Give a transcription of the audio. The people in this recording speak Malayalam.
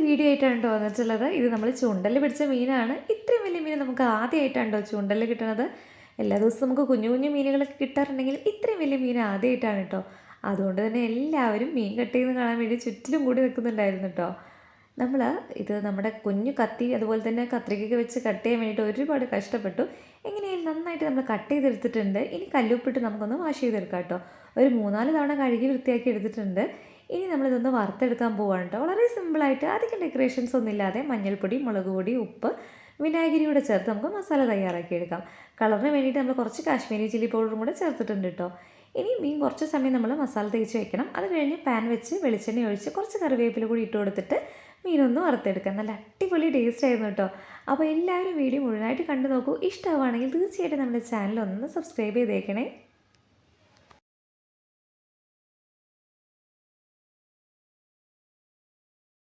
വീഡിയോ ആയിട്ടാണ് കേട്ടോ വന്നിട്ടുള്ളത്. ഇത് നമ്മൾ ചൂണ്ടലിൽ പിടിച്ച മീനാണ്. ഇത്രയും വലിയ മീൻ നമുക്ക് ആദ്യമായിട്ടാണ് കേട്ടോ ചൂണ്ടലിൽ കിട്ടുന്നത്. എല്ലാ ദിവസവും നമുക്ക് കുഞ്ഞു കുഞ്ഞു മീനുകളൊക്കെ കിട്ടാറുണ്ടെങ്കിൽ ഇത്രയും വലിയ മീൻ ആദ്യമായിട്ടാണ് കേട്ടോ. അതുകൊണ്ട് തന്നെ എല്ലാവരും മീൻ കട്ട് ചെയ്യുന്നത് കാണാൻ വേണ്ടി ചുറ്റിലും കൂടി നിൽക്കുന്നുണ്ടായിരുന്നു കേട്ടോ. ഇത് നമ്മുടെ കുഞ്ഞു കത്തി അതുപോലെ തന്നെ കത്രികയൊക്കെ വെച്ച് കട്ട് ചെയ്യാൻ വേണ്ടിയിട്ട് ഒരുപാട് കഷ്ടപ്പെട്ടു. എങ്ങനെയായാലും നന്നായിട്ട് നമ്മൾ കട്ട് ചെയ്തെടുത്തിട്ടുണ്ട്. ഇനി കല്ലുപ്പിട്ട് നമുക്കൊന്ന് വാഷ് ചെയ്തെടുക്കാം കേട്ടോ. ഒരു 3-4 തവണ കഴുകി വൃത്തിയാക്കി എടുത്തിട്ടുണ്ട്. ഇനി നമ്മളിതൊന്ന് വറുത്തെടുക്കാൻ പോവാണ് കേട്ടോ. വളരെ സിമ്പിളായിട്ട് അധികം ഡെക്കറേഷൻസ് ഒന്നും ഇല്ലാതെ മഞ്ഞൾപ്പൊടി, മുളക് പൊടി, ഉപ്പ്, വിനാഗിരി കൂടെ ചേർത്ത് നമുക്ക് മസാല തയ്യാറാക്കി എടുക്കാം. കളറിന് വേണ്ടിയിട്ട് നമ്മൾ കുറച്ച് കാശ്മീരി ചില്ലി പൗഡറും കൂടെ ചേർത്തിട്ടുണ്ട് കേട്ടോ. ഇനി മീൻ കുറച്ച് സമയം നമ്മൾ മസാല തേച്ച് വെക്കണം. അത് കഴിഞ്ഞ് പാൻ വെച്ച് വെളിച്ചെണ്ണ ഒഴിച്ച് കുറച്ച് കറിവേപ്പില കൂടി ഇട്ട് കൊടുത്തിട്ട് മീനൊന്ന് വറുത്തെടുക്കാം. നല്ല അടിപൊളി ടേസ്റ്റ് ആയിരുന്നു കേട്ടോ. അപ്പോൾ എല്ലാവരും വീഡിയോ മുഴുവനായിട്ട് കണ്ടു നോക്കൂ. ഇഷ്ടമാവുകയാണെങ്കിൽ തീർച്ചയായിട്ടും നമ്മുടെ ചാനൽ ഒന്ന് സബ്സ്ക്രൈബ് ചെയ്തേക്കണേ.